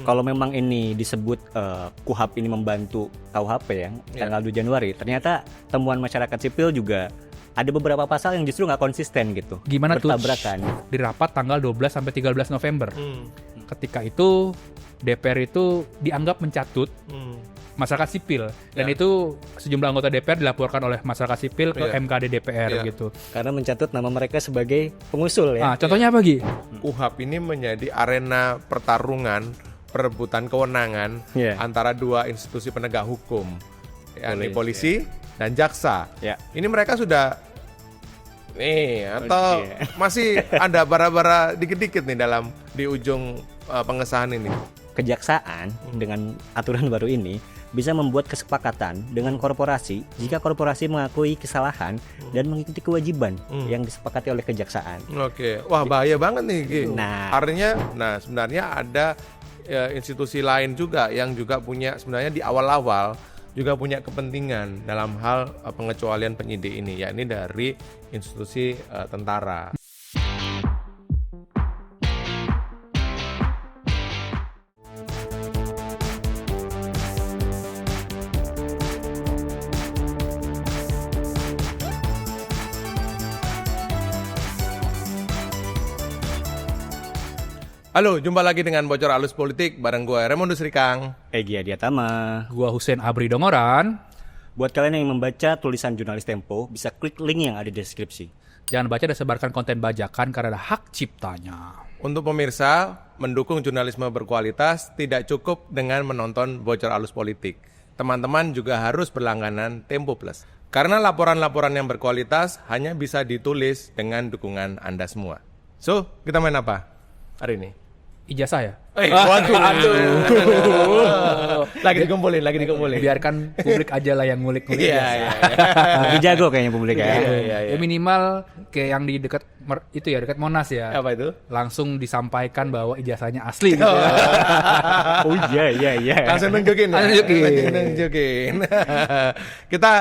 Kalau memang ini disebut KUHP ini membantu KUHP ya, tanggal 2 Januari, ternyata temuan masyarakat sipil juga ada beberapa pasal yang justru nggak konsisten gitu. Gimana tuh? Bertabrakan. Di rapat tanggal 12 sampai 13 November. Ketika itu DPR itu dianggap mencatut masyarakat sipil, dan itu sejumlah anggota DPR dilaporkan oleh masyarakat sipil ke MKD DPR gitu. Karena mencatut nama mereka sebagai pengusul ya. Nah, contohnya apa Gi? KUHP ini menjadi arena pertarungan perebutan kewenangan antara dua institusi penegak hukum, yakni polisi dan jaksa. Ini mereka sudah atau masih ada bara-bara dikit-dikit nih di ujung pengesahan ini. Kejaksaan dengan aturan baru ini bisa membuat kesepakatan dengan korporasi jika korporasi mengakui kesalahan dan mengikuti kewajiban yang disepakati oleh kejaksaan. Oke, wah bahaya banget nih, Gi. Nah, artinya, sebenarnya ada institusi lain juga yang juga punya, sebenarnya di awal-awal juga punya kepentingan dalam hal pengecualian penyidik ini, yakni dari institusi tentara. Halo, jumpa lagi dengan Bocor Halus Politik bareng gue Raymondus Rikang, Egy Adiatama, gua Hussein Abri Dongoran. Buat kalian yang membaca tulisan jurnalis Tempo, bisa klik link yang ada di deskripsi. Jangan baca dan sebarkan konten bajakan karena ada hak ciptanya. Untuk pemirsa, mendukung jurnalisme berkualitas tidak cukup dengan menonton Bocor Halus Politik. Teman-teman juga harus berlangganan Tempo Plus. Karena laporan-laporan yang berkualitas hanya bisa ditulis dengan dukungan Anda semua. So, kita main apa hari ini? Ijazah ya? Waduh. Lagi dikumpulin. Biarkan publik aja lah yang ngulik-ngulik. Iya. Lebih jago kayaknya publik ya. Ya minimal kayak yang di dekat itu ya, dekat Monas ya. Apa itu? Langsung disampaikan bahwa ijazahnya asli gitu. Oh iya. Langsung nunjukin. Kita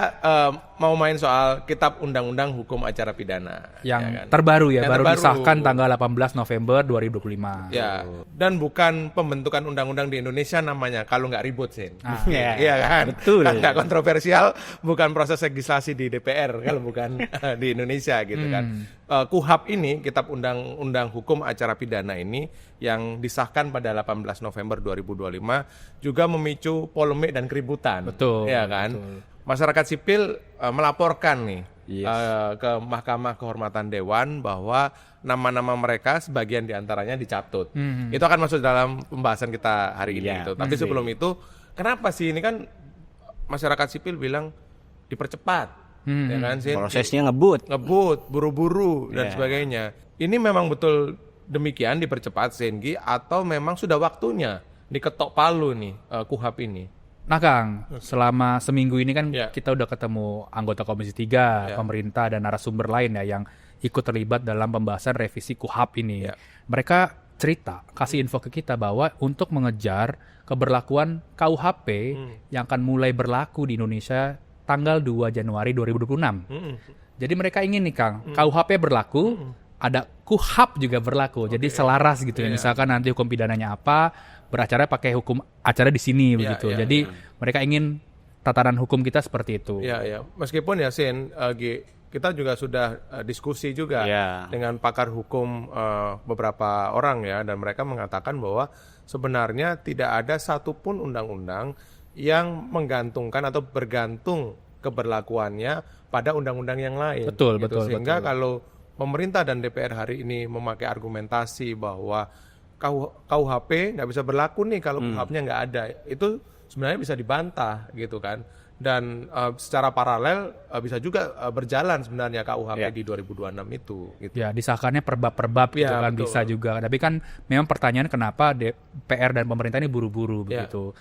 mau main soal Kitab Undang-Undang Hukum Acara Pidana yang kan? terbaru ya, yang baru terbaru. Disahkan tanggal 18 November 2025. Ya. Dan bukan pembentukan undang-undang di Indonesia namanya kalau nggak ribut sih. Iya kan? Betul. Nggak kontroversial, bukan proses legislasi di DPR kalau bukan di Indonesia gitu kan. KUHP ini, Kitab Undang-Undang Hukum Acara Pidana ini yang disahkan pada 18 November 2025 juga memicu polemik dan keributan. Betul. Ya kan? Betul. Masyarakat sipil melaporkan nih ke Mahkamah Kehormatan Dewan bahwa nama-nama mereka sebagian diantaranya dicatut. Itu akan masuk dalam pembahasan kita hari ini. Gitu. Tapi sebelum itu, kenapa sih ini kan masyarakat sipil bilang dipercepat? Ya kan, prosesnya ngebut, buru-buru dan sebagainya. Ini memang betul demikian dipercepat, Sengi, atau memang sudah waktunya diketok palu nih KUHP ini? Nah Kang, selama seminggu ini kan kita udah ketemu anggota Komisi 3, pemerintah dan narasumber lain ya yang ikut terlibat dalam pembahasan revisi KUHP ini. Mereka cerita, kasih info ke kita bahwa untuk mengejar keberlakuan KUHP yang akan mulai berlaku di Indonesia tanggal 2 Januari 2026. Jadi mereka ingin nih Kang, KUHP berlaku, ada KUHP juga berlaku. Jadi selaras gitu ya. Misalkan nanti hukum pidananya apa, beracara pakai hukum acara di sini begitu. Jadi mereka ingin tatanan hukum kita seperti itu. Ya. Meskipun ya Sin, kita juga sudah diskusi juga dengan pakar hukum beberapa orang ya, dan mereka mengatakan bahwa sebenarnya tidak ada satupun undang-undang yang menggantungkan atau bergantung keberlakuannya pada undang-undang yang lain. Betul. Sehingga kalau pemerintah dan DPR hari ini memakai argumentasi bahwa KUHP nggak bisa berlaku nih kalau KUHP-nya nggak ada, itu sebenarnya bisa dibantah gitu kan. Dan secara paralel bisa juga berjalan sebenarnya KUHP di 2026 itu. Gitu. Ya, disahkannya perbab-perbab gitu kan, betul. Bisa juga. Tapi kan memang pertanyaan kenapa DPR dan pemerintah ini buru-buru begitu.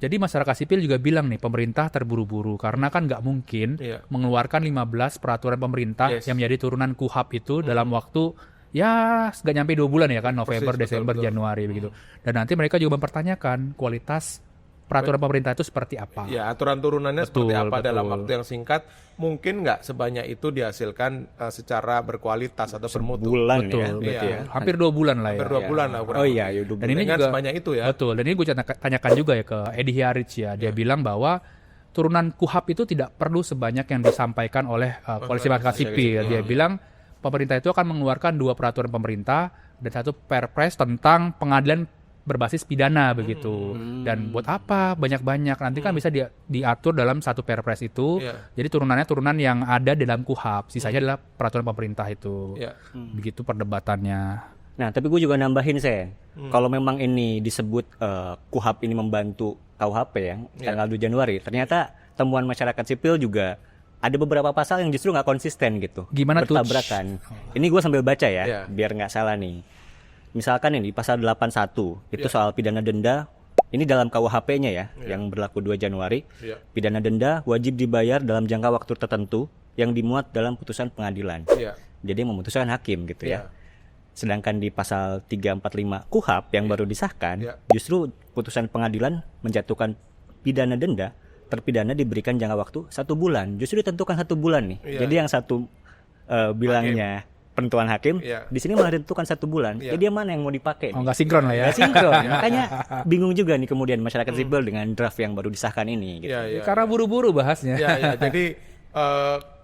Jadi masyarakat sipil juga bilang nih, pemerintah terburu-buru karena kan nggak mungkin mengeluarkan 15 peraturan pemerintah yang menjadi turunan KUHP itu dalam waktu ya nggak nyampe 2 bulan ya kan, November, Desember, Januari begitu. Dan nanti mereka juga mempertanyakan kualitas peraturan pemerintah itu seperti apa. Ya, aturan turunannya seperti apa dalam waktu yang singkat. Mungkin nggak sebanyak itu dihasilkan secara berkualitas atau bermutu. Bulan betul, ya. Hampir 2 bulan lah ya. Hampir 2 bulan lah. Oh iya, dan ini juga sebanyak itu ya. Betul, dan ini gue tanyakan juga ya ke Edi Hiarits ya. Dia bilang bahwa turunan KUHAP itu tidak perlu sebanyak yang disampaikan oleh Koalisi Masyarakat Sipil. Dia bilang pemerintah itu akan mengeluarkan 2 peraturan pemerintah dan 1 Perpres tentang pengadilan berbasis pidana begitu. Dan buat apa banyak-banyak? Nanti kan bisa diatur dalam 1 Perpres itu. Jadi turunannya turunan yang ada dalam KUHAP. Sisanya adalah peraturan pemerintah itu. Begitu perdebatannya. Nah, tapi gue juga nambahin kalau memang ini disebut KUHAP ini membantu KUHP ya, tanggal 2 Januari, ternyata temuan masyarakat sipil juga ada beberapa pasal yang justru nggak konsisten gitu. Gimana tuh? Bertabrakan. Ini gue sambil baca ya, biar nggak salah nih. Misalkan ini pasal 81 itu soal pidana denda. Ini dalam KUHP-nya ya, yang berlaku 2 Januari. Pidana denda wajib dibayar dalam jangka waktu tertentu yang dimuat dalam putusan pengadilan. Jadi memutuskan hakim gitu ya. Sedangkan di pasal 345 KUHAP yang baru disahkan, justru putusan pengadilan menjatuhkan pidana denda, terpidana diberikan jangka waktu 1 bulan. Justru ditentukan 1 bulan nih. Jadi yang satu bilangnya penentuan hakim, di sini malah ditentukan 1 bulan. Jadi mana yang mau dipakai? Oh, nggak sinkron lah ya. Nggak sinkron. Makanya bingung juga nih kemudian masyarakat sipil dengan draft yang baru disahkan ini. Gitu. Karena buru-buru bahasnya. Jadi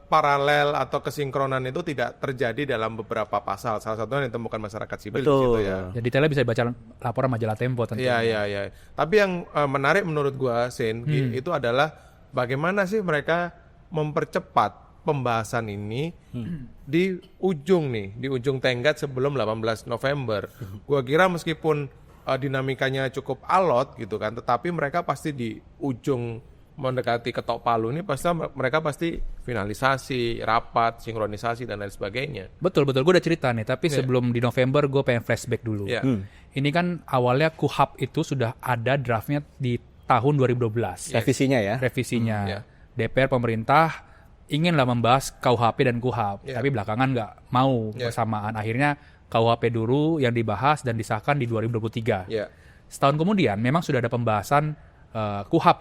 paralel atau kesinkronan itu tidak terjadi dalam beberapa pasal. Salah satunya yang ditemukan masyarakat sipil di situ ya. Jadi detailnya bisa dibaca laporan majalah Tempo tentunya. Iya. Tapi yang menarik menurut gua, Sin, itu adalah bagaimana sih mereka mempercepat pembahasan ini di ujung tenggat sebelum 18 November. Gua kira meskipun dinamikanya cukup alot gitu kan, tetapi mereka pasti di ujung mendekati ketok palu ini mereka pasti finalisasi, rapat, sinkronisasi dan lain sebagainya. Betul, gue udah cerita nih, tapi sebelum di November gue pengen flashback dulu. Ini kan awalnya KUHAP itu sudah ada draftnya di tahun 2012. Revisinya. DPR pemerintah inginlah membahas KUHP dan KUHAP, tapi belakangan nggak mau bersamaan. Akhirnya KUHP dulu yang dibahas dan disahkan di 2023. Setahun kemudian memang sudah ada pembahasan KUHAP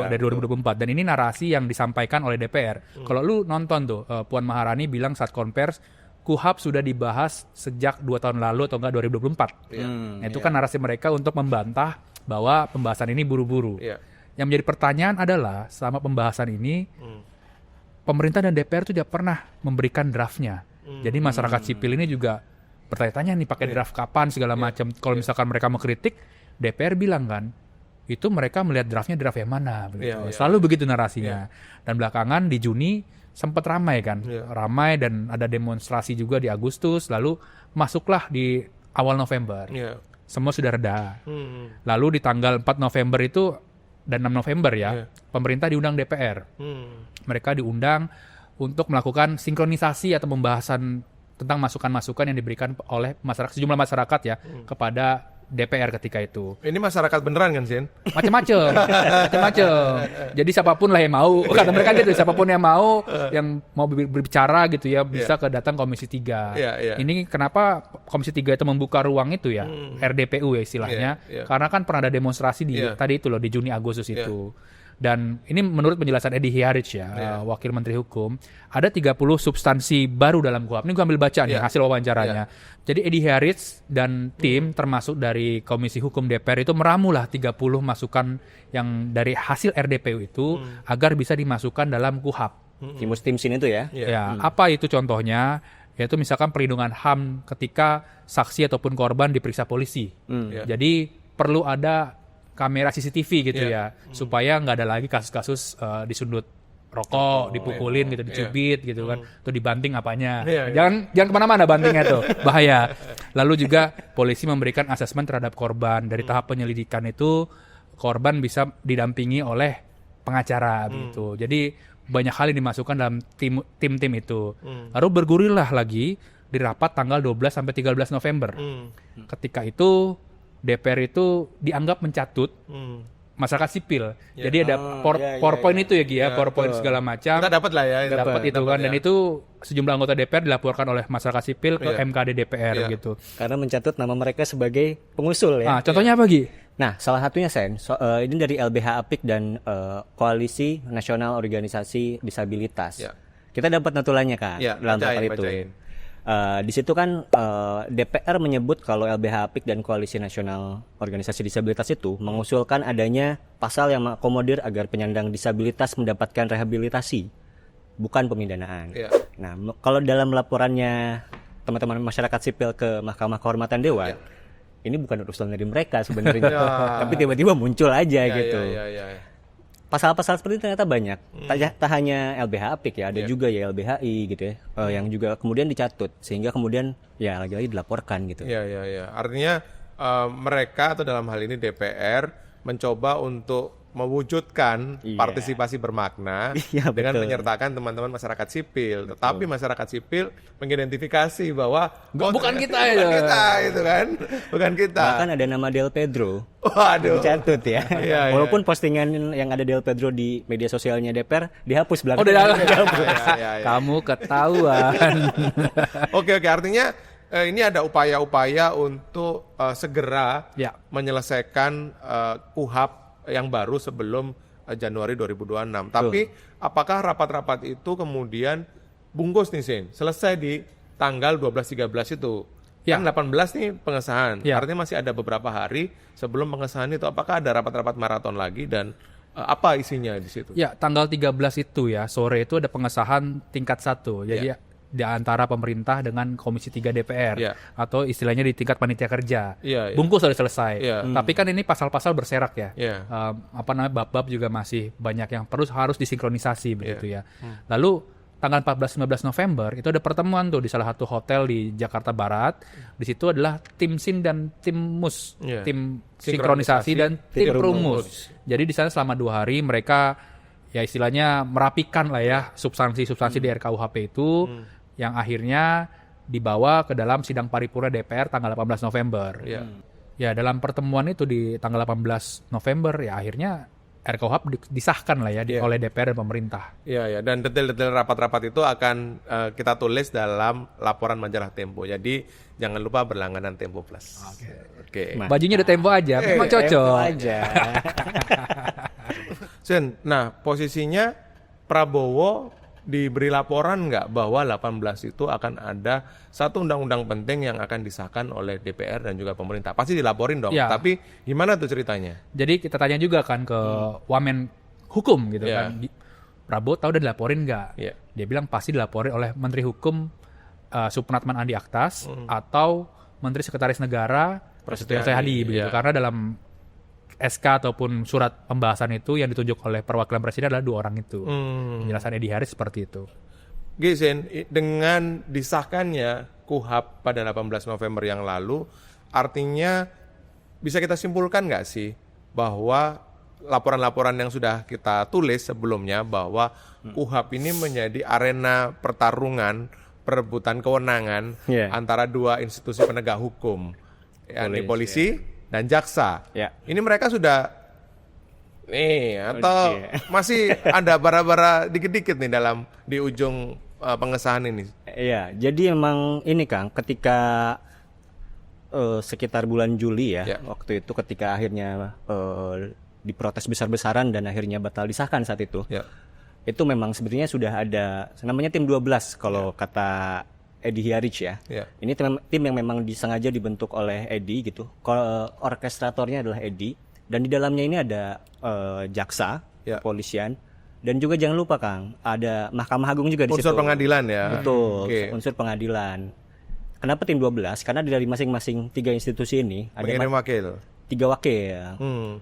dari 2024, dan ini narasi yang disampaikan oleh DPR. Kalau lu nonton tuh, Puan Maharani bilang saat konvers, KUHAP sudah dibahas sejak 2 tahun lalu atau enggak 2024. Nah, itu kan narasi mereka untuk membantah bahwa pembahasan ini buru-buru. Yang menjadi pertanyaan adalah selama pembahasan ini pemerintah dan DPR itu tidak pernah memberikan draftnya. Jadi masyarakat sipil ini juga bertanya-tanya nih pakai draft kapan segala macam. Kalau misalkan mereka mengkritik, DPR bilang kan, itu mereka melihat draftnya draft yang mana. Selalu begitu narasinya. Dan belakangan di Juni sempat ramai kan, ramai dan ada demonstrasi juga di Agustus. Lalu masuklah di awal November. Semua sudah reda. Lalu di tanggal 4 November itu dan 6 November pemerintah diundang DPR. Mereka diundang untuk melakukan sinkronisasi atau pembahasan tentang masukan-masukan yang diberikan oleh sejumlah masyarakat kepada DPR ketika itu. Ini masyarakat beneran kan, Sin? Macem-macem. Jadi siapapun lah yang mau, kata mereka gitu, siapapun yang mau berbicara gitu ya, bisa datang Komisi 3. Ini kenapa Komisi 3 itu membuka ruang itu ya, RDPU ya istilahnya, karena kan pernah ada demonstrasi tadi itu loh, di Juni Agustus itu. Dan ini menurut penjelasan Edi Hiarits Wakil Menteri Hukum, ada 30 substansi baru dalam KUHAP. Ini gue ambil baca nih hasil wawancaranya. Jadi Edi Hiarits dan tim termasuk dari Komisi Hukum DPR itu meramulah 30 masukan yang dari hasil RDPU itu agar bisa dimasukkan dalam KUHAP. Tim sin itu ya? Apa itu contohnya? Yaitu misalkan perlindungan HAM ketika saksi ataupun korban diperiksa polisi. Jadi perlu ada kamera CCTV gitu supaya nggak ada lagi kasus-kasus disundut rokok, dipukulin gitu, dicubit gitu kan, atau dibanting apanya. Jangan kemana-mana bantingnya tuh, bahaya. Lalu juga polisi memberikan asesmen terhadap korban. Dari tahap penyelidikan itu korban bisa didampingi oleh pengacara gitu. Jadi banyak hal yang dimasukkan dalam tim-tim itu. Lalu bergulirlah lagi di rapat tanggal 12 sampai 13 November. Ketika itu DPR itu dianggap mencatut masyarakat sipil. Jadi ada PowerPoint itu PowerPoint segala macam. Kita dapat lah ya. Dapat itu kan. Dan itu sejumlah anggota DPR dilaporkan oleh masyarakat sipil ke MKD DPR gitu. Karena mencatut nama mereka sebagai pengusul ya. Contohnya apa, Gi? Nah, salah satunya ini dari LBH Apik dan Koalisi Nasional Organisasi Disabilitas. Ya. Kita dapat notulannya Kak dalam rapat itu. Di situ kan DPR menyebut kalau LBH Apik dan Koalisi Nasional Organisasi Disabilitas itu mengusulkan adanya pasal yang mengakomodir agar penyandang disabilitas mendapatkan rehabilitasi, bukan pemindanaan. Ya. Nah, kalau dalam laporannya teman-teman masyarakat sipil ke Mahkamah Kehormatan Dewan, ini bukan urusan dari mereka sebenarnya, tapi tiba-tiba muncul aja gitu. Pasal-pasal seperti itu ternyata banyak. Tak hanya LBH Apik ya, ada juga ya LBHI gitu ya, yang juga kemudian dicatut sehingga kemudian ya lagi-lagi dilaporkan gitu. Iya. Artinya mereka atau dalam hal ini DPR mencoba untuk mewujudkan partisipasi bermakna dengan menyertakan teman-teman masyarakat sipil. Betul. Tetapi masyarakat sipil mengidentifikasi bahwa bukan kita itu kan, bukan kita. Bahkan ada nama Del Pedro. Waduh. Dicatut ya. Walaupun postingan yang ada Del Pedro di media sosialnya DPR dihapus belakang. Kamu ketahuan. Oke, artinya ini ada upaya-upaya untuk segera menyelesaikan KUHP yang baru sebelum Januari 2026. Tapi apakah rapat-rapat itu kemudian bungkus nih Sin? Selesai di tanggal 12-13 itu. Kan 18 nih pengesahan. Artinya masih ada beberapa hari sebelum pengesahan itu. Apakah ada rapat-rapat maraton lagi dan apa isinya di situ? Ya, tanggal 13 itu ya, sore itu ada pengesahan tingkat 1. Jadi di antara pemerintah dengan Komisi 3 DPR atau istilahnya di tingkat panitia kerja. Bungkus sudah selesai. Tapi kan ini pasal-pasal berserak ya. Bab-bab juga masih banyak yang harus disinkronisasi begitu ya. Lalu tanggal 14-15 November itu ada pertemuan tuh di salah satu hotel di Jakarta Barat. Di situ adalah tim SIN dan tim MUS, tim sinkronisasi dan tim Rumus. Jadi di sana selama 2 hari mereka ya istilahnya merapikan lah ya substansi-substansi di RKUHP itu yang akhirnya dibawa ke dalam sidang paripurna DPR tanggal 18 November. Ya dalam pertemuan itu di tanggal 18 November ya akhirnya RKUHP disahkan lah ya oleh DPR dan pemerintah. Dan detail-detail rapat-rapat itu akan kita tulis dalam laporan majalah Tempo. Jadi jangan lupa berlangganan Tempo Plus. Oke. Bajunya udah Tempo aja, memang cocok. Tempo aja. Sen, nah posisinya Prabowo diberi laporan nggak bahwa 18 itu akan ada satu undang-undang penting yang akan disahkan oleh DPR dan juga pemerintah? Pasti dilaporin dong, tapi gimana tuh ceritanya? Jadi kita tanya juga kan ke Wamen Hukum gitu kan, Prabowo tahu udah dilaporin nggak? Dia bilang pasti dilaporin oleh Menteri Hukum Supratman Andi Aktas atau Menteri Sekretaris Negara Prasetyo Hadi begitu, karena dalam SK ataupun surat pembahasan itu yang ditunjuk oleh perwakilan presiden adalah 2 orang itu. Penjelasan Edi Haris seperti itu. Gizen, dengan disahkannya KUHP pada 18 November yang lalu, artinya bisa kita simpulkan nggak sih bahwa laporan-laporan yang sudah kita tulis sebelumnya bahwa KUHP ini menjadi arena pertarungan, perebutan kewenangan antara 2 institusi penegak hukum, yakni polisi dan jaksa. Ini mereka sudah atau masih ada bara-bara dikit-dikit nih di ujung pengesahan ini. Jadi emang ini Kang, ketika sekitar bulan Juli waktu itu ketika akhirnya diprotes besar-besaran dan akhirnya batal disahkan saat itu. Itu memang sebetulnya sudah ada namanya tim 12 kalau kata Edi Haris ya. Ini tim yang memang disengaja dibentuk oleh Edi gitu. Orkestratornya adalah Edi dan di dalamnya ini ada jaksa, kepolisian dan juga jangan lupa Kang, ada Mahkamah Agung juga di situ. Unsur pengadilan ya. Betul, unsur pengadilan. Kenapa tim 12? Karena dari masing-masing 3 institusi ini ada 3 wakil.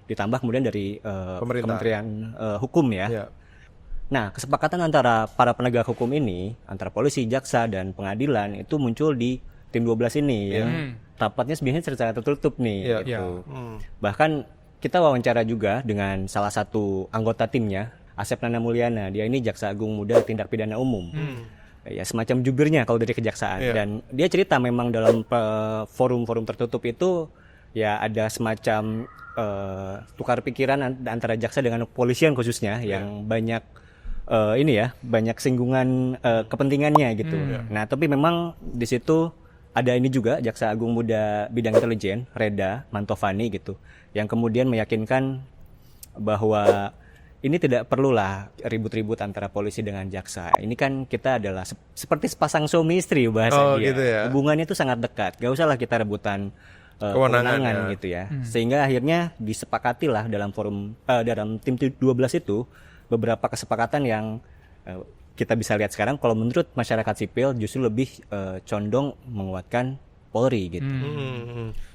Ditambah kemudian dari Kementerian Hukum ya. Nah, kesepakatan antara para penegak hukum ini, antara polisi, jaksa, dan pengadilan itu muncul di tim 12 ini. Rapatnya sebenarnya secara tertutup nih. Gitu. Bahkan kita wawancara juga dengan salah satu anggota timnya, Asep Nana Mulyana. Dia ini Jaksa Agung Muda Tindak Pidana Umum. Ya semacam jubirnya kalau dari kejaksaan. Dan dia cerita memang dalam forum-forum tertutup itu ya ada semacam tukar pikiran antara jaksa dengan kepolisian khususnya yang banyak banyak singgungan kepentingannya gitu. Nah, tapi memang di situ ada ini juga Jaksa Agung Muda Bidang Intelijen, Reda Mantovani gitu. yang kemudian meyakinkan bahwa ini tidak perlulah ribut-ribut antara polisi dengan jaksa. Ini kan kita adalah seperti sepasang suami istri bahasa dia. Gitu ya. Hubungannya itu sangat dekat. Gak usahlah kita rebutan kewenangan gitu ya. Sehingga akhirnya disepakatilah dalam dalam tim 12 itu beberapa kesepakatan yang kita bisa lihat sekarang kalau menurut masyarakat sipil justru lebih condong menguatkan Polri gitu.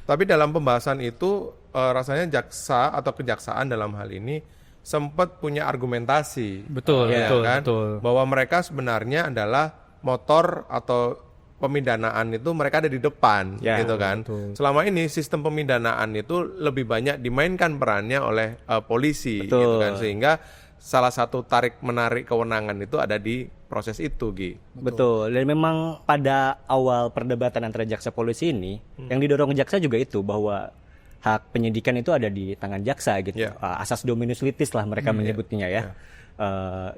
Tapi dalam pembahasan itu rasanya jaksa atau kejaksaan dalam hal ini sempat punya argumentasi. Betul, betul. Bahwa mereka sebenarnya adalah motor atau pemidanaan itu mereka ada di depan, gitu kan. Betul. Selama ini sistem pemidanaan itu lebih banyak dimainkan perannya oleh polisi, gitu kan. Sehingga salah satu tarik-menarik kewenangan itu ada di proses itu, Gi. Betul. Dan memang pada awal perdebatan antara jaksa polisi ini, yang didorong jaksa juga itu bahwa hak penyidikan itu ada di tangan jaksa gitu. Asas dominus litis lah mereka menyebutnya ya.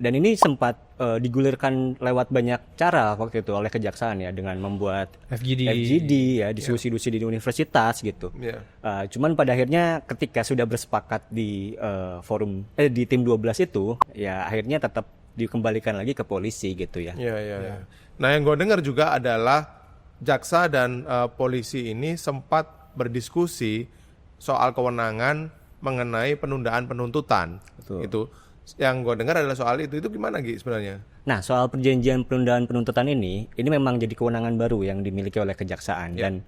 Dan ini sempat digulirkan lewat banyak cara waktu itu oleh kejaksaan ya, dengan membuat FGD ya, diskusi-diskusi di universitas gitu. Cuman pada akhirnya ketika sudah bersepakat di forum di tim 12 itu ya akhirnya tetap dikembalikan lagi ke polisi gitu ya. Nah, yang gue dengar juga adalah jaksa dan polisi ini sempat berdiskusi soal kewenangan mengenai penundaan penuntutan. Itu yang gue dengar adalah soal itu gimana Gi sebenarnya? Nah, soal perjanjian penundaan penuntutan ini memang jadi kewenangan baru yang dimiliki oleh kejaksaan dan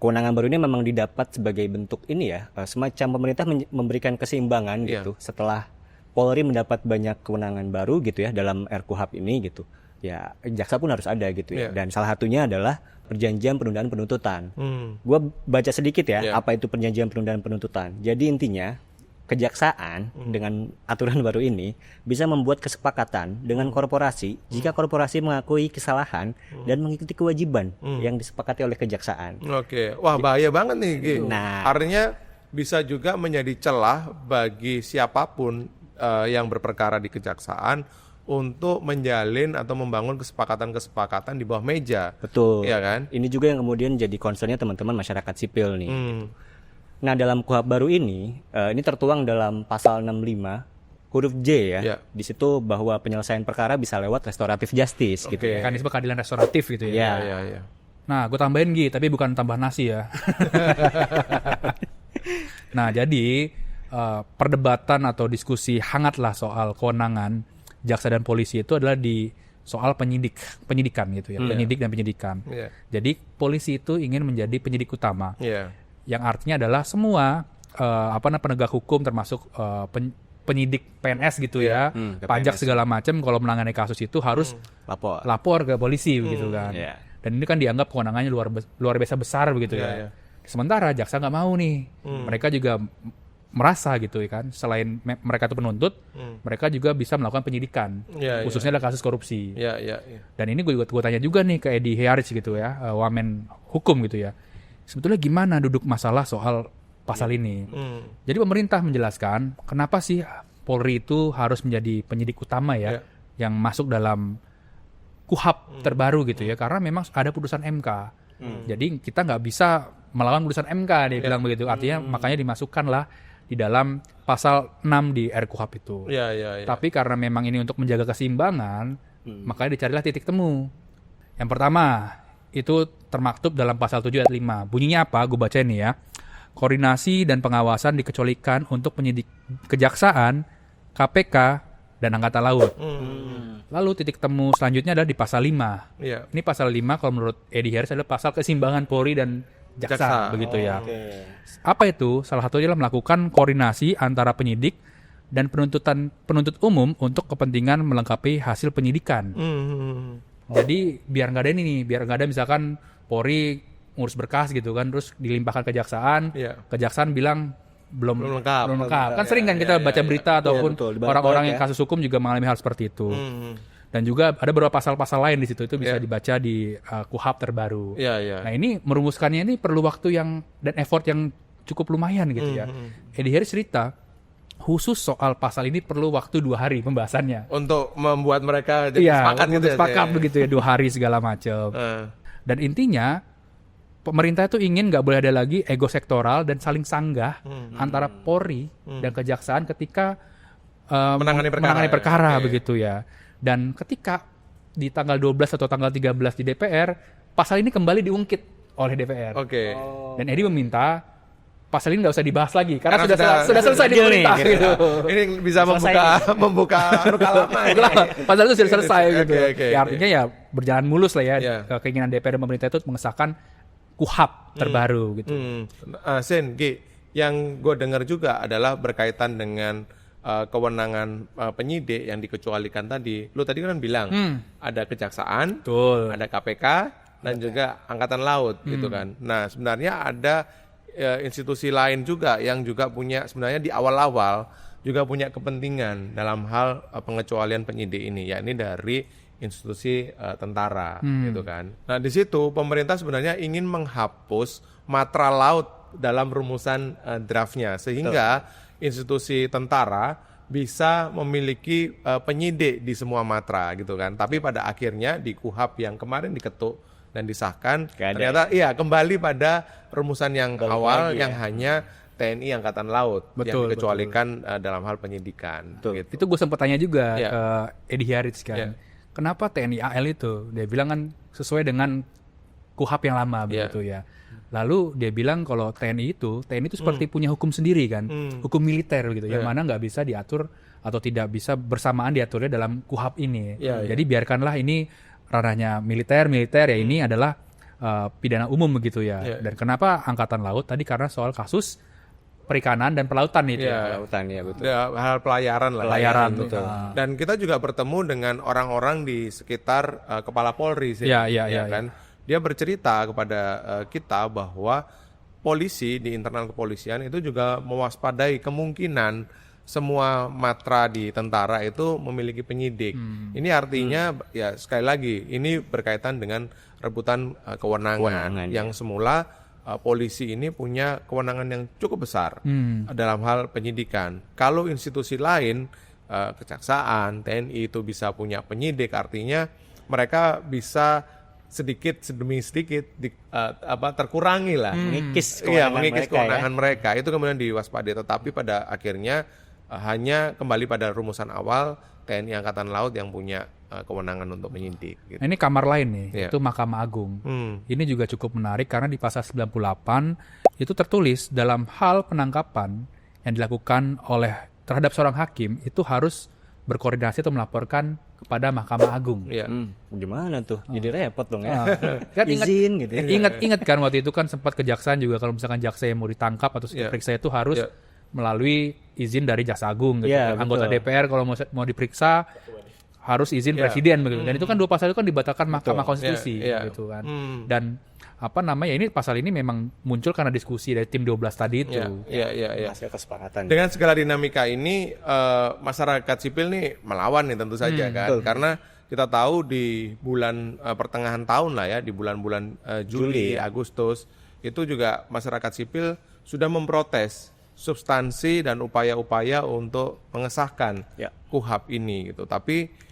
kewenangan baru ini memang didapat sebagai bentuk ini ya, semacam pemerintah memberikan keseimbangan gitu setelah Polri mendapat banyak kewenangan baru gitu ya dalam RKUHP ini gitu. Ya, jaksa pun harus ada gitu ya. Dan salah satunya adalah perjanjian penundaan penuntutan. Gua baca sedikit ya apa itu perjanjian penundaan penuntutan. Jadi intinya kejaksaan dengan aturan baru ini bisa membuat kesepakatan dengan korporasi jika korporasi mengakui kesalahan dan mengikuti kewajiban yang disepakati oleh kejaksaan. Wah bahaya banget nih Gi. Artinya bisa juga menjadi celah bagi siapapun yang berperkara di kejaksaan untuk menjalin atau membangun kesepakatan-kesepakatan di bawah meja. Betul. Iya kan? Ini juga yang kemudian jadi concernnya teman-teman masyarakat sipil nih. Nah, dalam KUHP baru ini tertuang dalam pasal 65 huruf J ya. Di situ bahwa penyelesaian perkara bisa lewat restoratif justice gitu ya. Mekanisme keadilan restoratif gitu ya. Iya. Nah, gue tambahin Gi, tapi bukan tambah nasi ya. Nah, jadi perdebatan atau diskusi hangatlah soal kewenangan jaksa dan polisi itu adalah di soal penyidikan gitu ya, penyidik dan penyidikan. Jadi polisi itu ingin menjadi penyidik utama, yang artinya adalah semua penegak hukum termasuk penyidik PNS gitu ya, pajak segala macam kalau menangani kasus itu harus lapor ke polisi begitu kan. Dan ini kan dianggap kewenangannya luar biasa besar begitu ya. Sementara jaksa nggak mau nih, mereka juga merasa gitu ya kan, selain mereka itu penuntut, mereka juga bisa melakukan penyidikan, khususnya dalam kasus korupsi. Dan ini gue tanya juga nih ke Edi Hiarich gitu ya, Wamen Hukum gitu ya, sebetulnya gimana duduk masalah soal pasal ini. Jadi pemerintah menjelaskan kenapa sih Polri itu harus menjadi penyidik utama ya, yang masuk dalam KUHP terbaru gitu ya, karena memang ada putusan MK. Jadi kita nggak bisa melawan putusan MK, dia bilang begitu. Artinya makanya dimasukkanlah di dalam pasal 6 di RKUHP itu. Tapi karena memang ini untuk menjaga keseimbangan, makanya dicarilah titik temu. Yang pertama, itu termaktub dalam pasal 7 ayat 5. Bunyinya apa? Gue baca ini ya. Koordinasi dan pengawasan dikecualikan untuk penyidik kejaksaan, KPK, dan Angkatan Laut. Lalu titik temu selanjutnya adalah di pasal 5. Ini pasal 5 kalau menurut Edi Hiarich adalah pasal keseimbangan Polri dan jaksa begitu ya. Apa itu? Salah satunya adalah melakukan koordinasi antara penyidik dan penuntut umum untuk kepentingan melengkapi hasil penyidikan. Jadi biar nggak ada ini nih, biar nggak ada misalkan Polri ngurus berkas gitu kan, terus dilimpahkan kejaksaan, kejaksaan bilang belum lengkap. Kan sering kan kita baca berita ataupun orang-orang yang kasus hukum juga mengalami hal seperti itu. Dan juga ada beberapa pasal-pasal lain di situ, itu bisa dibaca di KUHP terbaru. Nah ini merumuskannya ini perlu waktu dan effort yang cukup lumayan gitu ya. Edi Hiarich cerita khusus soal pasal ini perlu waktu 2 hari pembahasannya. Untuk membuat mereka jadi sepakat gitu ya. Sepakat begitu ya, 2 hari segala macam. Dan intinya pemerintah itu ingin nggak boleh ada lagi ego sektoral dan saling sanggah antara Polri dan Kejaksaan ketika menangani perkara begitu ya. Dan ketika di tanggal 12 atau tanggal 13 di DPR, pasal ini kembali diungkit oleh DPR. Dan Edi meminta pasal ini nggak usah dibahas lagi karena sudah selesai di pemerintah gitu. Ini bisa membuka luka lama. Pasal itu sudah selesai gitu. Ya, artinya ya berjalan mulus lah ya. Keinginan DPR dan pemerintah itu mengesahkan KUHAP terbaru gitu. Sin, Gi, yang gue dengar juga adalah berkaitan dengan kewenangan penyidik yang dikecualikan tadi. Lu tadi kan bilang ada kejaksaan, ada KPK, dan juga Angkatan Laut gitu kan. Nah sebenarnya ada institusi lain juga yang juga punya sebenarnya di awal-awal juga punya kepentingan dalam hal pengecualian penyidik ini, yakni dari institusi tentara gitu kan. Nah di situ pemerintah sebenarnya ingin menghapus matra laut dalam rumusan draftnya sehingga institusi tentara bisa memiliki penyidik di semua matra gitu kan. Tapi pada akhirnya di KUHAP yang kemarin diketuk dan disahkan ternyata kembali pada rumusan yang awal yang hanya TNI Angkatan Laut yang dikecualikan dalam hal penyidikan. Gitu. Itu gue sempat tanya juga ke Edi Hiarits kan. Kenapa TNI AL itu? Dia bilang kan sesuai dengan KUHAP yang lama begitu ya. Lalu dia bilang kalau TNI itu seperti punya hukum sendiri kan, hukum militer gitu, yang mana nggak bisa diatur atau tidak bisa bersamaan diaturnya dalam KUHAP ini. Jadi biarkanlah ini ranahnya militer ya, ini adalah pidana umum begitu ya. Dan kenapa Angkatan Laut tadi karena soal kasus perikanan dan pelautan itu. Pelautan ya betul. Hal pelayaran lah. Pelayaran betul. Dan kita juga bertemu dengan orang-orang di sekitar Kepala Polri sih. Kan. Dia bercerita kepada kita bahwa polisi di internal kepolisian itu juga mewaspadai kemungkinan semua matra di tentara itu memiliki penyidik. Ini artinya ya sekali lagi ini berkaitan dengan rebutan kewenangan yang semula polisi ini punya kewenangan yang cukup besar dalam hal penyidikan. Kalau institusi lain, kejaksaan, TNI itu bisa punya penyidik, artinya mereka bisa sedikit demi sedikit terkurangi lah, mengikis kewenangan mereka. Itu kemudian diwaspadai. Tetapi pada akhirnya hanya kembali pada rumusan awal TNI Angkatan Laut yang punya kewenangan untuk menyidik. Gitu. Ini kamar lain nih, itu Mahkamah Agung. Ini juga cukup menarik karena di pasal 98 itu tertulis dalam hal penangkapan yang dilakukan terhadap seorang hakim itu harus berkoordinasi atau melaporkan kepada Mahkamah Agung. Gimana tuh? Jadi repot dong ya. Kan izin gitu. Ingat kan waktu itu kan sempat kejaksaan juga kalau misalkan jaksa yang mau ditangkap atau diperiksa itu harus melalui izin dari Jaksa Agung gitu. Anggota DPR kalau mau diperiksa harus izin presiden begitu. Dan itu kan dua pasal itu kan dibatalkan Mahkamah Konstitusi gitu kan. Dan ini pasal ini memang muncul karena diskusi dari tim 12 tadi itu. Hasil kesepakatan. Dengan segala dinamika ini masyarakat sipil nih melawan nih tentu saja kan. Karena kita tahu di bulan pertengahan tahun lah ya, di bulan-bulan Juli, Agustus itu juga masyarakat sipil sudah memprotes substansi dan upaya-upaya untuk mengesahkan KUHAP ini gitu. Tapi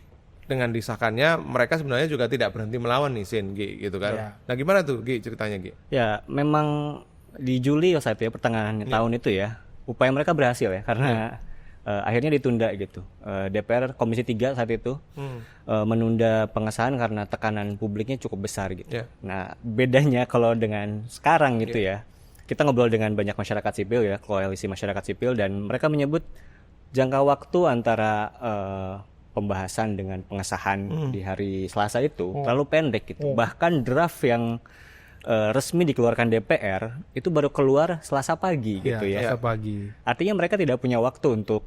dengan disahkannya mereka sebenarnya juga tidak berhenti melawan nih Sin gitu kan. Nah gimana tuh Gi ceritanya Gi? Ya memang di Juli saat itu ya pertengahan tahun itu ya upaya mereka berhasil ya karena akhirnya ditunda gitu. DPR Komisi 3 saat itu menunda pengesahan karena tekanan publiknya cukup besar gitu. Nah bedanya kalau dengan sekarang gitu ya. Kita ngobrol dengan banyak masyarakat sipil ya, koalisi masyarakat sipil, dan mereka menyebut jangka waktu antara pembahasan dengan pengesahan di hari Selasa itu terlalu pendek gitu. Bahkan draft yang resmi dikeluarkan DPR itu baru keluar Selasa pagi gitu ya. Selasa pagi. Artinya mereka tidak punya waktu untuk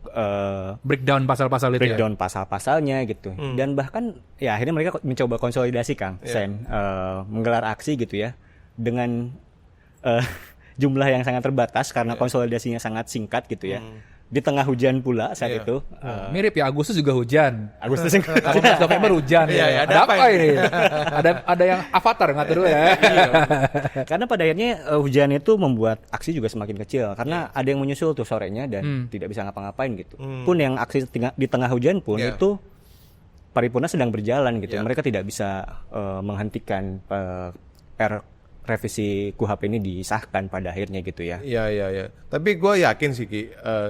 breakdown pasal-pasal itu. Breakdown pasal-pasalnya gitu. Dan bahkan ya akhirnya mereka mencoba konsolidasi Kang Sen, menggelar aksi gitu ya dengan jumlah yang sangat terbatas karena konsolidasinya sangat singkat gitu ya. Di tengah hujan pula saat itu. Mirip ya, Agustus juga hujan. Agustus November hujan. Ada apa ini? Ada yang Avatar ngatur ya. Karena pada akhirnya hujan itu membuat aksi juga semakin kecil karena ada yang menyusul tuh sorenya dan tidak bisa ngapa-ngapain gitu. Pun yang aksi di tengah hujan pun itu paripurna sedang berjalan gitu. Mereka tidak bisa menghentikan revisi KUHP ini disahkan pada akhirnya gitu ya. Iya. Tapi gue yakin sih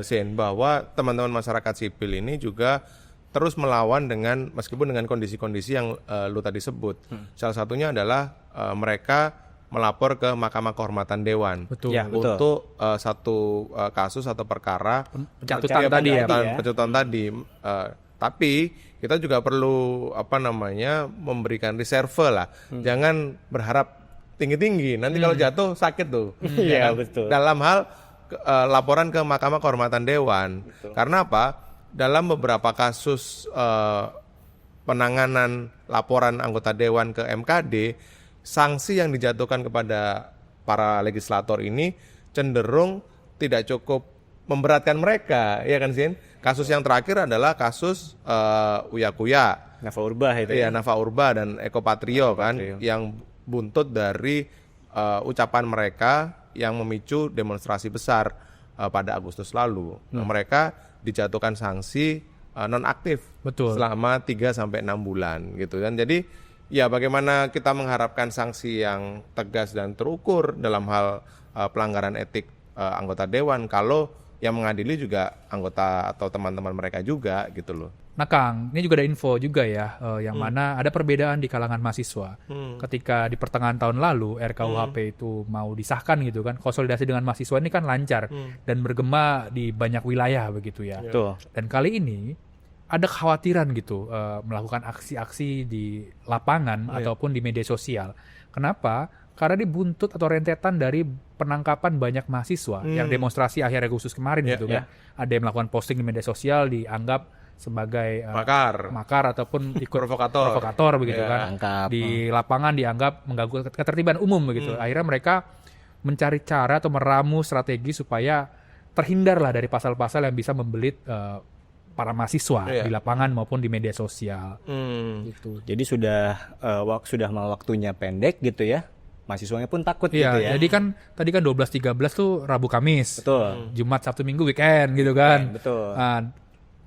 Sen, bahwa teman-teman masyarakat sipil ini juga terus melawan meskipun dengan kondisi-kondisi yang lu tadi sebut. Salah satunya adalah mereka melapor ke Mahkamah Kehormatan Dewan. Betul. Ya, betul. Untuk satu kasus atau perkara Pencatutan tadi. Tapi kita juga perlu memberikan reserve lah. Jangan berharap tinggi-tinggi. Nanti kalau jatuh sakit tuh. Iya, betul. Dalam hal laporan ke Mahkamah Kehormatan Dewan. Betul. Karena apa? Dalam beberapa kasus penanganan laporan anggota dewan ke MKD, sanksi yang dijatuhkan kepada para legislator ini cenderung tidak cukup memberatkan mereka, ya kan Sin? Kasus yang terakhir adalah kasus Uya Kuya, Nafa Urba itu ya. Nafa Urba dan Eko Patrio kan, yang buntut dari ucapan mereka yang memicu demonstrasi besar pada Agustus lalu. Mereka dijatuhkan sanksi nonaktif selama 3-6 bulan gitu kan. Jadi ya bagaimana kita mengharapkan sanksi yang tegas dan terukur dalam hal pelanggaran etik anggota dewan kalau yang mengadili juga anggota atau teman-teman mereka juga gitu loh. Nah Kang, ini juga ada info juga ya, yang mana ada perbedaan di kalangan mahasiswa. Ketika di pertengahan tahun lalu RKUHP itu mau disahkan gitu kan, konsolidasi dengan mahasiswa ini kan lancar dan bergema di banyak wilayah begitu ya. Dan kali ini ada kekhawatiran gitu melakukan aksi-aksi di lapangan ataupun di media sosial. Kenapa? Karena dibuntut atau rentetan dari penangkapan banyak mahasiswa yang demonstrasi akhir Agustus kemarin gitu kan. Ada yang melakukan posting di media sosial dianggap sebagai makar ataupun ikut provokator begitu kan. Di lapangan dianggap mengganggu ketertiban umum begitu. Akhirnya mereka mencari cara atau meramu strategi supaya terhindarlah dari pasal-pasal yang bisa membelit para mahasiswa di lapangan maupun di media sosial. Gitu. Jadi sudah waktunya pendek gitu ya. Mahasiswanya pun takut gitu ya. Jadi kan tadi kan 12-13 tuh Rabu Kamis. Betul. Jumat Sabtu Minggu weekend gitu kan. Betul.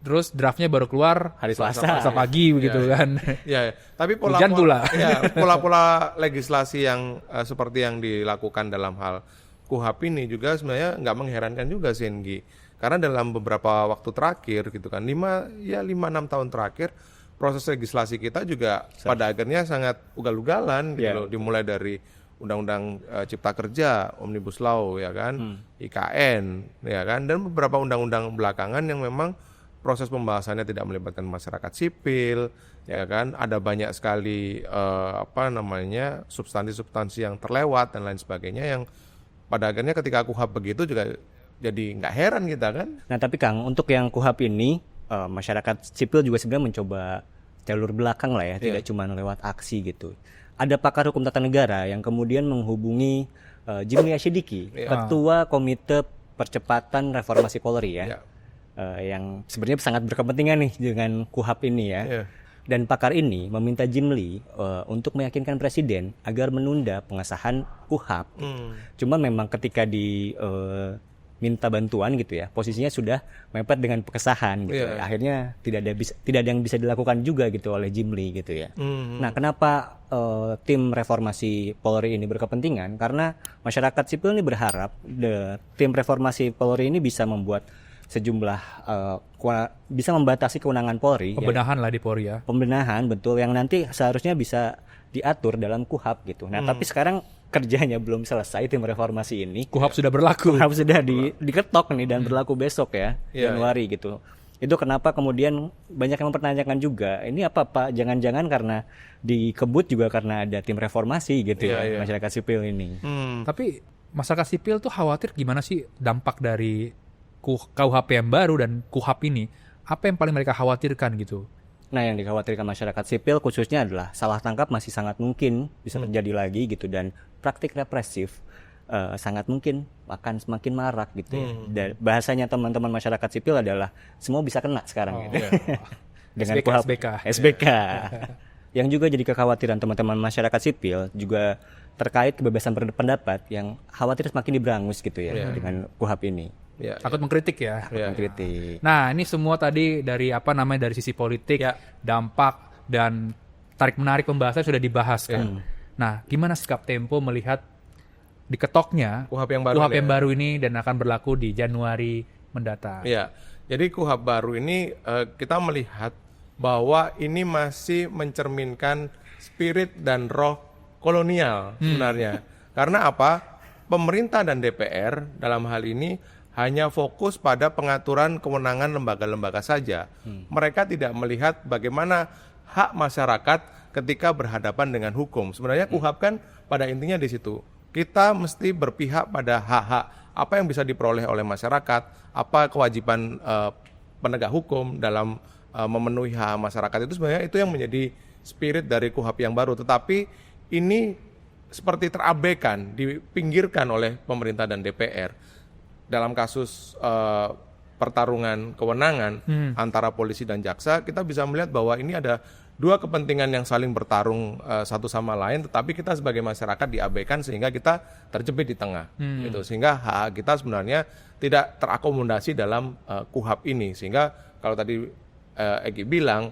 Terus draftnya baru keluar hari Selasa pagi begitu kan. Tapi pola legislasi yang seperti yang dilakukan dalam hal KUHP ini juga sebenarnya nggak mengherankan juga Sengi. Karena dalam beberapa waktu terakhir gitu kan, 5-6 tahun terakhir proses legislasi kita juga pada akhirnya sangat ugal-ugalan gitu loh. Dimulai dari Undang-Undang Cipta Kerja, Omnibus Law ya kan, IKN ya kan, dan beberapa undang-undang belakangan yang memang proses pembahasannya tidak melibatkan masyarakat sipil, ya kan, ada banyak sekali substansi-substansi yang terlewat dan lain sebagainya yang pada akhirnya ketika KUHP begitu juga jadi nggak heran kita kan. Nah tapi Kang, untuk yang KUHP ini masyarakat sipil juga sebenarnya mencoba jalur belakang lah ya, tidak cuma lewat aksi gitu. Ada pakar hukum tata negara yang kemudian menghubungi Jimli Asyidiki, Ketua Komite Percepatan Reformasi Polri ya. Yang sebenarnya sangat berkepentingan nih dengan KUHP ini ya. Dan pakar ini meminta Jimli untuk meyakinkan presiden agar menunda pengesahan KUHP. Cuman memang ketika minta bantuan gitu ya, posisinya sudah mepet dengan pengesahan gitu. Akhirnya tidak ada yang bisa dilakukan juga gitu oleh Jimli gitu ya. Nah, kenapa tim reformasi Polri ini berkepentingan? Karena masyarakat sipil ini berharap tim reformasi Polri ini bisa membuat sejumlah bisa membatasi kewenangan Polri. Pembenahan lah di Polri ya. Pembenahan betul yang nanti seharusnya bisa diatur dalam KUHP gitu. Nah, tapi sekarang kerjanya belum selesai tim reformasi ini. KUHP sudah berlaku. KUHP sudah diketok nih dan berlaku besok ya, Januari gitu. Itu kenapa kemudian banyak yang mempertanyakan juga, ini apa Pak? Jangan-jangan karena dikebut juga karena ada tim reformasi gitu ya, masyarakat sipil ini. Tapi masyarakat sipil tuh khawatir gimana sih dampak dari KUHP yang baru dan KUHP ini? Apa yang paling mereka khawatirkan gitu? Nah, yang dikhawatirkan masyarakat sipil khususnya adalah salah tangkap masih sangat mungkin bisa terjadi lagi gitu, dan praktik represif sangat mungkin akan semakin marak gitu ya. Dan bahasanya teman-teman masyarakat sipil adalah semua bisa kena sekarang gitu. Dengan SBK. Yang juga jadi kekhawatiran teman-teman masyarakat sipil juga terkait kebebasan berpendapat yang khawatir semakin diberangus gitu ya dengan KUHP ini. Takut mengkritik ya. Mengkritik. Nah, ini semua tadi dari dari sisi politik, dampak dan tarik menarik pembahasan sudah dibahas kan. Nah, gimana sikap Tempo melihat diketoknya KUHP yang baru ini dan akan berlaku di Januari mendatang. Iya. Jadi KUHP baru ini kita melihat bahwa ini masih mencerminkan spirit dan roh kolonial sebenarnya. Karena apa? Pemerintah dan DPR dalam hal ini hanya fokus pada pengaturan kewenangan lembaga-lembaga saja. Mereka tidak melihat bagaimana hak masyarakat ketika berhadapan dengan hukum. Sebenarnya KUHP kan pada intinya di situ. Kita mesti berpihak pada hak-hak apa yang bisa diperoleh oleh masyarakat, apa kewajiban penegak hukum dalam memenuhi hak masyarakat. Itu sebenarnya itu yang menjadi spirit dari KUHP yang baru. Tetapi ini seperti terabaikan, dipinggirkan oleh pemerintah dan DPR. Dalam kasus pertarungan kewenangan antara polisi dan jaksa, kita bisa melihat bahwa ini ada dua kepentingan yang saling bertarung satu sama lain, tetapi kita sebagai masyarakat diabaikan sehingga kita terjepit di tengah. Gitu. Sehingga hak kita sebenarnya tidak terakomodasi dalam KUHP ini. Sehingga kalau tadi Egy bilang,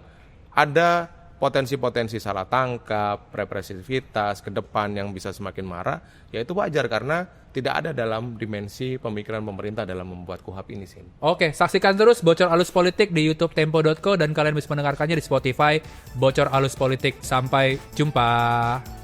ada potensi-potensi salah tangkap, represivitas ke depan yang bisa semakin marah, ya itu wajar karena tidak ada dalam dimensi pemikiran pemerintah dalam membuat KUHP ini sih. Oke, saksikan terus Bocor Alus Politik di YouTube Tempo.co dan kalian bisa mendengarkannya di Spotify Bocor Alus Politik. Sampai jumpa.